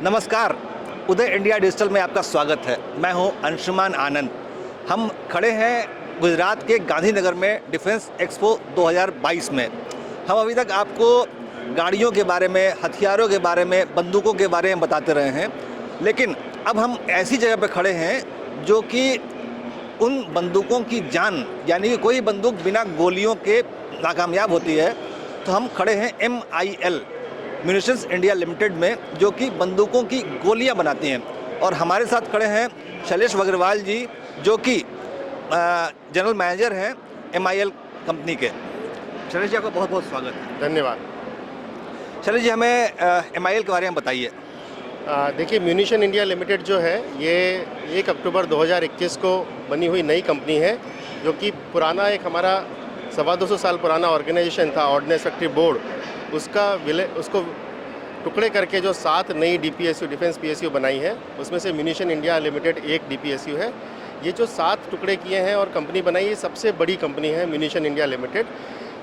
नमस्कार, उदय India digital में आपका स्वागत है। मैं हूं अंशुमान आनंद। हम खड़े हैं गुजरात के गांधीनगर में डिफेंस एक्सपो 2022 में। हम अभी तक आपको गाड़ियों के बारे में, हथियारों के बारे में, बंदूकों के बारे में बताते रहे हैं, लेकिन अब हम ऐसी जगह पर खड़े हैं जो कि उन बंदूकों की जान, यानी कि कोई बंदूक बिना गोलियों के नाकामयाब होती है, तो हम खड़े हैं MIL म्यूनिशंस इंडिया लिमिटेड में, जो कि बंदूकों की गोलियां बनाती हैं। और हमारे साथ खड़े हैं शैलेश वग्रवाल जी, जो कि जनरल मैनेजर हैं MIL कंपनी के। शैलेश जी, आपका बहुत बहुत स्वागत है। धन्यवाद। शैलेश जी, हमें MIL के बारे में बताइए। देखिए, म्यूनिशन इंडिया लिमिटेड जो है ये 1 अक्टूबर 2021 को बनी हुई नई कंपनी है, जो कि पुराना एक हमारा 250 साल पुराना ऑर्गेनाइजेशन था, ऑर्डिनेंस फैक्ट्री बोर्ड, उसको टुकड़े करके जो 7 नई DPSU डिफेंस PSU बनाई है, उसमें से म्यूनिशन इंडिया लिमिटेड एक DPSU है। ये जो 7 टुकड़े किए हैं और कंपनी बनाई, ये सबसे बड़ी कंपनी है म्यूनिशन इंडिया लिमिटेड।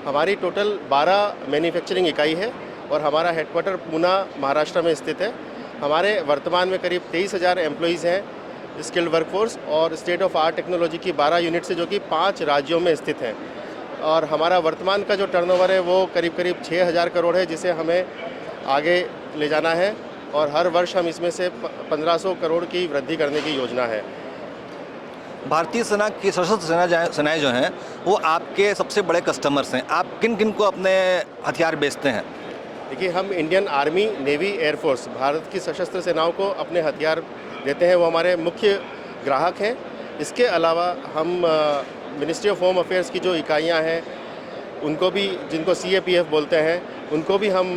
हमारी टोटल 12 मैन्युफैक्चरिंग इकाई है और हमारा हेडक्वार्टर पूना महाराष्ट्र में स्थित है। हमारे वर्तमान में करीब 23,000 एम्प्लॉइज़ हैं, स्किल्ड वर्कफोर्स, और स्टेट ऑफ आर्ट टेक्नोलॉजी की 12 यूनिट से, जो कि 5 राज्यों में स्थित हैं। और हमारा वर्तमान का जो टर्नओवर है वो करीब 6,000 करोड़ है, जिसे हमें आगे ले जाना है, और हर वर्ष हम इसमें से 1,500 करोड़ की वृद्धि करने की योजना है। भारतीय सेना की सशस्त्र सेनाएं जो हैं, वो आपके सबसे बड़े कस्टमर्स हैं। आप किन किन को अपने हथियार बेचते हैं? देखिए, हम Indian army, navy, air force, Bharat की सशस्त्र सेनाओं को अपने हथियार देते हैं, वो हमारे मुख्य ग्राहक हैं। इसके अलावा हम मिनिस्ट्री ऑफ होम अफेयर्स की जो इकाइयां हैं, उनको भी, जिनको CAPF बोलते हैं, उनको भी हम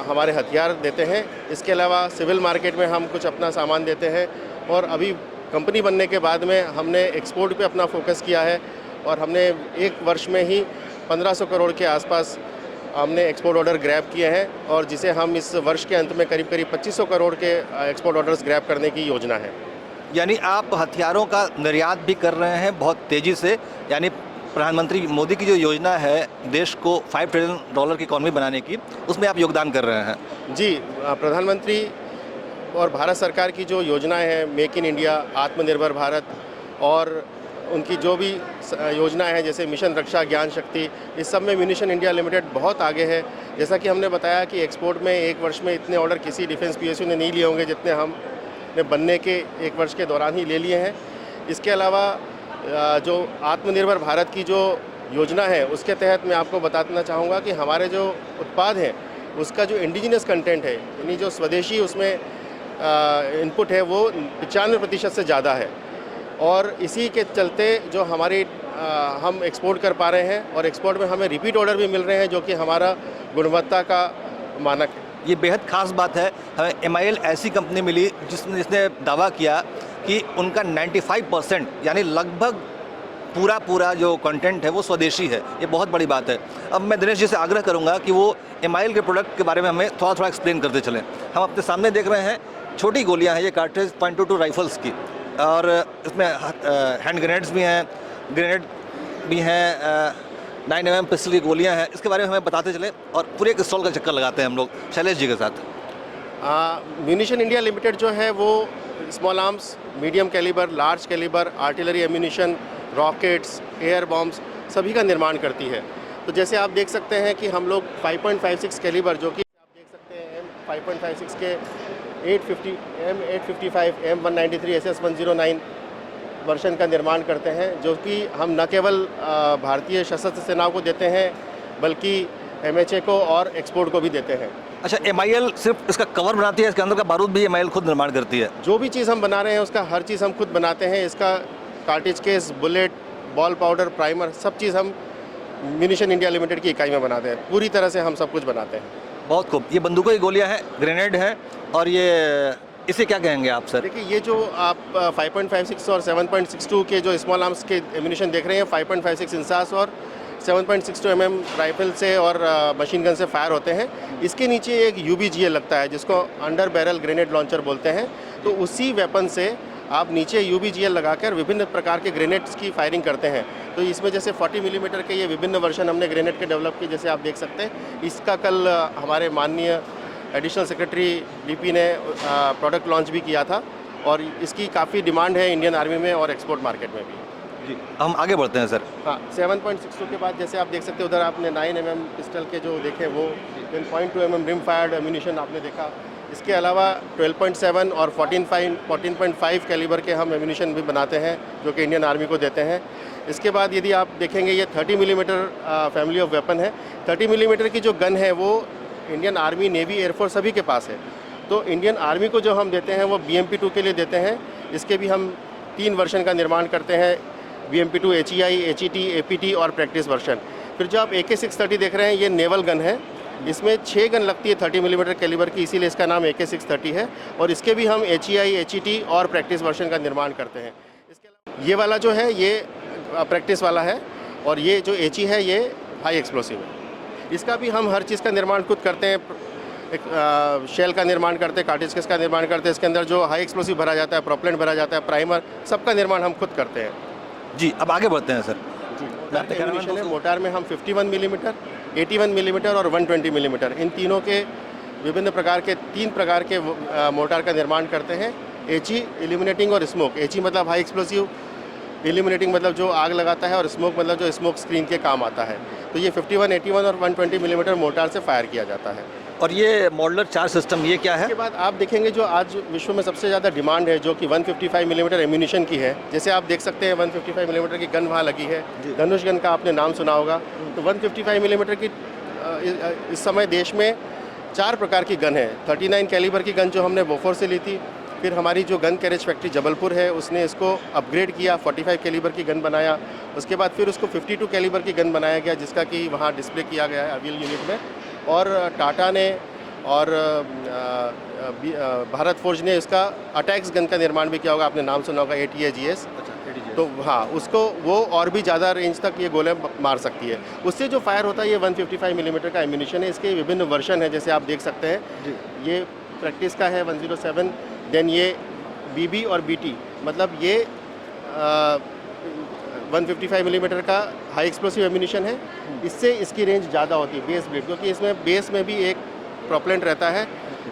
हमारे हथियार देते हैं। इसके अलावा सिविल मार्केट में हम कुछ अपना सामान देते हैं, और अभी कंपनी बनने के बाद में हमने एक्सपोर्ट पे अपना फोकस किया है, और हमने एक वर्ष में ही 1,500 करोड़ के आसपास हमने एक्सपोर्ट ऑर्डर ग्रैब किए हैं, और जिसे हम इस वर्ष के अंत में करीब 2,500 करोड़ के एक्सपोर्ट ऑर्डर्स ग्रैब करने की योजना है। यानी आप हथियारों का निर्यात भी कर रहे हैं बहुत तेज़ी से। यानी प्रधानमंत्री मोदी की जो योजना है देश को $5 ट्रिलियन की इकॉनमी बनाने की, उसमें आप योगदान कर रहे हैं। जी, प्रधानमंत्री और भारत सरकार की जो योजनाएं हैं, मेक इन इंडिया, आत्मनिर्भर भारत, और उनकी जो भी योजनाएं हैं, जैसे मिशन रक्षा, ज्ञान शक्ति, इस सब में म्यूनिशन इंडिया लिमिटेड बहुत आगे है। जैसा कि हमने बताया कि एक्सपोर्ट में एक वर्ष में इतने ऑर्डर किसी डिफेंस PSU ने नहीं लिए होंगे जितने हमने बनने के एक वर्ष के दौरान ही ले लिए हैं। इसके अलावा जो आत्मनिर्भर भारत की जो योजना है, उसके तहत मैं आपको बताना चाहूँगा कि हमारे जो उत्पाद हैं, उसका जो इंडिजिनस कंटेंट है, यानी जो स्वदेशी उसमें इनपुट है, वो 95% से ज़्यादा है। और इसी के चलते जो हमारी हम एक्सपोर्ट कर पा रहे हैं, और एक्सपोर्ट में हमें रिपीट ऑर्डर भी मिल रहे हैं, जो कि हमारा गुणवत्ता का मानक है। ये बेहद खास बात है। हमें MIL ऐसी कंपनी मिली जिसने दावा किया कि उनका 95% यानी लगभग पूरा जो कंटेंट है वो स्वदेशी है। ये बहुत बड़ी बात है। अब मैं दिनेश जी से आग्रह करूंगा कि वो MIL के प्रोडक्ट के बारे में हमें थोड़ा एक्सप्लेन करते चलें। हम अपने सामने देख रहे हैं छोटी गोलियां हैं, ये कार्ट्रिज .22 राइफल्स की, और इसमें हैंड ग्रेनेड्स भी हैं, ग्रेनेड भी हैं, 9mm पिस्टल की गोलियां हैं। इसके बारे में हमें बताते चले और पूरे एक स्टॉल का चक्कर लगाते हैं हम लोग शैलेश जी के साथ। म्यूनिशन इंडिया लिमिटेड जो है वो small arms, medium calibre, large calibre, artillery ammunition, rockets, air bombs, सभी का निर्माण करती है। तो जैसे आप देख सकते हैं कि हम लोग 5.56 कैलिबर, जो कि आप देख सकते हैं 5.56 के 850, M855, M193, SS109 वर्जन का निर्माण करते हैं, जो कि हम न केवल भारतीय सशस्त्र सेनाओं को देते हैं, बल्कि MHA को और एक्सपोर्ट को भी देते हैं। अच्छा, MIL सिर्फ इसका कवर बनाती है, इसके अंदर का बारूद भी MIL खुद निर्माण करती है? जो भी चीज़ हम बना रहे हैं उसका हर चीज़ हम खुद बनाते हैं। इसका cartridge case, bullet, ball powder, primer, सब चीज़ हम म्यूनिशन इंडिया लिमिटेड की इकाई में बनाते हैं। पूरी तरह से हम सब कुछ बनाते हैं। बहुत खूब। ये बंदूकों की गोलियां हैं, ग्रेनेड है, और ये इसे क्या कहेंगे आप सर? देखिए, ये जो आप 5.56 और 7.62 के जो स्मॉल आर्म्स के एम्यूनिशन देख रहे हैं, 5.56 इंसास और 7.62 mm राइफल से और मशीन गन से फायर होते हैं। इसके नीचे एक UBGL लगता है, जिसको अंडर बैरल ग्रेनेड लॉन्चर बोलते हैं। तो उसी वेपन से आप नीचे UBGL लगाकर विभिन्न प्रकार के ग्रेनेड्स की फायरिंग करते हैं। तो इसमें जैसे 40 मिलीमीटर के ये विभिन्न वर्जन हमने ग्रेनेड के डेवलप किए, जैसे आप देख सकते हैं। इसका कल हमारे माननीय एडिशनल सेक्रेटरी डीपी ने प्रोडक्ट लॉन्च भी किया था और इसकी काफ़ी डिमांड है इंडियन आर्मी में और एक्सपोर्ट मार्केट में भी। जी, हम आगे बढ़ते हैं सर। हाँ, 7.62 के बाद जैसे आप देख सकते हैं उधर आपने 9 mm पिस्टल के जो देखे वो, then 0.2 mm rim fired ammunition आपने देखा। इसके अलावा 12.7 और 14.5 कैलिबर के हम एम्यूनिशन भी बनाते हैं जो कि इंडियन आर्मी को देते हैं। इसके बाद यदि आप देखेंगे ये 30 मिलीमीटर फैमिली ऑफ वेपन है। 30 मिलीमीटर की जो गन है वो इंडियन आर्मी, नेवी, एयरफोर्स सभी के पास है। तो इंडियन आर्मी को जो हम देते हैं वो BMP-2 के लिए देते हैं। इसके भी हम 3 वर्जन का निर्माण करते हैं, BMP-2 HEI, HET, APT और प्रैक्टिस वर्जन। फिर जो आप AK-630 देख रहे हैं ये नेवल गन है। इसमें 6 गन लगती है 30 मिलीमीटर कैलिबर की, इसीलिए इसका नाम AK-630 है। और इसके भी हम HEI, HET और प्रैक्टिस वर्जन का निर्माण करते हैं। इसके अलावा ये वाला जो है ये प्रैक्टिस वाला है और ये जो HE है ये हाई एक्सप्लोसिव है। इसका भी हम हर चीज़ का निर्माण खुद करते हैं। एक शेल का निर्माण करते हैं, कार्टिज का निर्माण करते हैं। इसके अंदर जो हाई एक्सप्लोसिव भरा जाता है, प्रोपेलेंट भरा जाता है, प्राइमर, सबका निर्माण हम खुद करते हैं। जी, अब आगे बढ़ते हैं सर। जी, एम्यूनिशन है। मोटार में हम 51 मिलीमीटर, 81 मिलीमीटर और 120 मिलीमीटर इन तीनों के विभिन्न प्रकार के 3 प्रकार के मोटार का निर्माण करते हैं। HE इल्यूमिनेटिंग और स्मोक। HE मतलब हाई एक्सप्लोसिव, इल्यूमिनेटिंग मतलब जो आग लगाता है और स्मोक मतलब जो स्मोक स्क्रीन के काम आता है। तो ये 51, 81 और 120 मिलीमीटर मोटार से फायर किया जाता है। और ये मॉडुलर चार्ज सिस्टम ये क्या है? इसके बाद आप देखेंगे जो आज विश्व में सबसे ज़्यादा डिमांड है जो कि 155 मिलीमीटर एम्यूनिशन की है। जैसे आप देख सकते हैं 155 मिलीमीटर की गन वहाँ लगी है। धनुष गन का आपने नाम सुना होगा। तो 155 मिलीमीटर की इस समय देश में 4 प्रकार की गन है। 39 कैलिबर की गन जो हमने बोफोर से ली थी। फिर हमारी जो गन कैरेज फैक्ट्री जबलपुर है उसने इसको अपग्रेड किया, 45 कैलिबर की गन बनाया। उसके बाद फिर उसको 52 कैलिबर की गन बनाया गया जिसका कि वहाँ डिस्प्ले किया गया है अवियल यूनिट में। और टाटा ने और भारत फोर्ज ने इसका अटैक्स गन का निर्माण भी किया होगा, आपने नाम सुना होगा ATAGS। तो हाँ, उसको वो और भी ज़्यादा रेंज तक ये गोले मार सकती है। उससे जो फायर होता है ये 155 मिलीमीटर का एम्यूनिशन है। इसके विभिन्न वर्जन है जैसे आप देख सकते हैं। ये प्रैक्टिस का है 107, देन ये BB और BT मतलब ये 155 मिलीमीटर का हाई एक्सप्लोसिव एम्यूनिशन है। इससे इसकी रेंज ज़्यादा होती है बेस ब्लेड, क्योंकि इसमें बेस में भी एक प्रोपेलेंट रहता है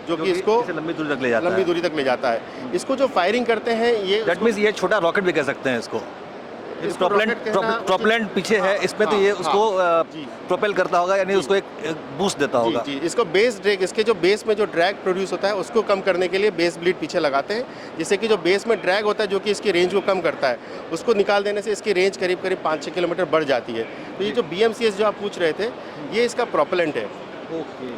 जो कि इसको लंबी दूरी तक ले जाता है। लंबी दूरी तक ले जाता है। इसको जो फायरिंग करते हैं ये दैट मीन्स ये छोटा रॉकेट भी कह सकते हैं इसको। इस प्रोपेलेंट पीछे है, इसमें तो ये उसको प्रोपेल करता होगा, यानी उसको एक बूस्ट देता होगा। जी, इसको बेस ड्रैग, इसके जो बेस में जो ड्रैग प्रोड्यूस होता है उसको कम करने के लिए बेस ब्लीड पीछे लगाते हैं, जिससे कि जो बेस में ड्रैग होता है जो कि इसकी रेंज को कम करता है, उसको निकाल देने से इसकी रेंज करीब 5-6 किलोमीटर बढ़ जाती है। तो ये जो BMCS जो आप पूछ रहे थे ये इसका प्रोपेलेंट है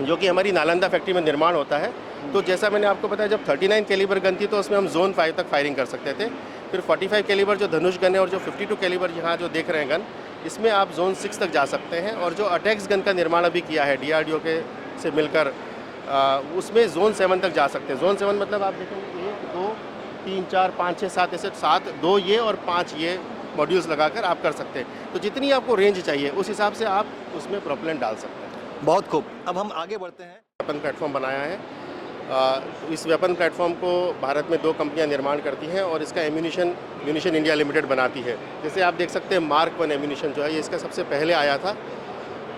जो कि हमारी नालंदा फैक्ट्री में निर्माण होता है। तो जैसा मैंने आपको बताया जब 39 कैलिबर गन थी तो उसमें हम जोन 5 तक फायरिंग कर सकते थे। फिर 45 कैलिबर जो धनुष गन है और जो 52 कैलिबर यहाँ जो देख रहे हैं गन, इसमें आप जोन 6 तक जा सकते हैं। और जो अटैक्स गन का निर्माण अभी किया है DRDO के से मिलकर, उसमें जोन 7 तक जा सकते हैं। जोन 7 मतलब आप देखेंगे 1, 2, 3, 4, 5, 6, 7 ऐसे 7, 2 ये और 5 ये मॉड्यूल्स लगाकर आप कर सकते हैं। तो जितनी आपको रेंज चाहिए उस हिसाब से आप उसमें प्रोपेलेंट डाल सकते हैं। बहुत खूब। अब हम आगे बढ़ते हैं। वेपन प्लेटफॉर्म बनाया है। इस वेपन प्लेटफॉर्म को भारत में 2 कंपनियां निर्माण करती हैं और इसका म्यूनिशन इंडिया लिमिटेड बनाती है। जैसे आप देख सकते हैं मार्क 1 एम्यूनिशन जो है ये इसका सबसे पहले आया था।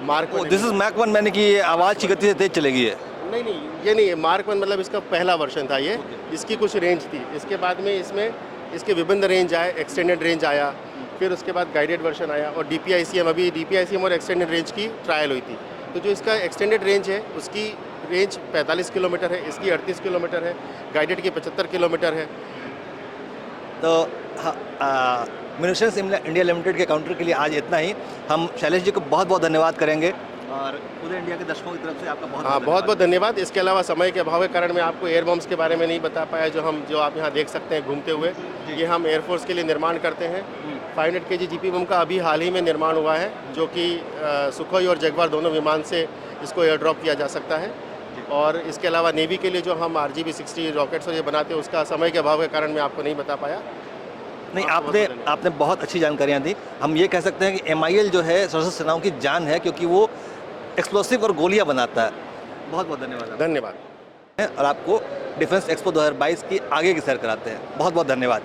मार्क 1 दिस इज मैक 1, मैंने कि ये आवाज़ की गति से तेज चलेगी है। नहीं, ये नहीं है। मार्क 1 मतलब इसका पहला वर्जन था ये। इसकी कुछ रेंज थी। इसके बाद में इसमें इसके विभिन्न रेंज आए, एक्सटेंडेड रेंज आया, फिर उसके बाद गाइडेड वर्जन आया और DPICM, अभी DPICM और एक्सटेंडेड रेंज की ट्रायल हुई थी। तो जो इसका एक्सटेंडेड रेंज है उसकी रेंज 45 किलोमीटर है, इसकी 38 किलोमीटर है, गाइडेड की 75 किलोमीटर है। तो म्यूनिशंस इंडिया लिमिटेड के काउंटर के लिए आज इतना ही। हम शैलेश जी को बहुत बहुत धन्यवाद करेंगे और उदय इंडिया के दर्शकों की तरफ से आपका बहुत बहुत धन्यवाद। इसके अलावा समय के अभाव के कारण मैं आपको एयर बम्स के बारे में नहीं बता पाया जो आप यहाँ देख सकते हैं घूमते हुए। ये हम एयरफोर्स के लिए निर्माण करते हैं। 500 kg GP बम का अभी हाल ही में निर्माण हुआ है जो कि सुखोई और जगवार दोनों विमान से इसको एयर ड्रॉप किया जा सकता है। और इसके अलावा नेवी के लिए जो हम RGB-60 रॉकेट्स और ये बनाते हैं उसका समय के अभाव के कारण मैं आपको नहीं बता पाया। नहीं, आपने बहुत अच्छी जानकारियाँ दी। हम ये कह सकते हैं कि MIL जो है सशस्त्र सेनाओं की जान है, क्योंकि वो एक्सप्लोसिव और गोलियां बनाता है। बहुत बहुत धन्यवाद। धन्यवाद। और आपको डिफेंस एक्सपो 2022 की आगे की सैर कराते हैं। बहुत बहुत धन्यवाद।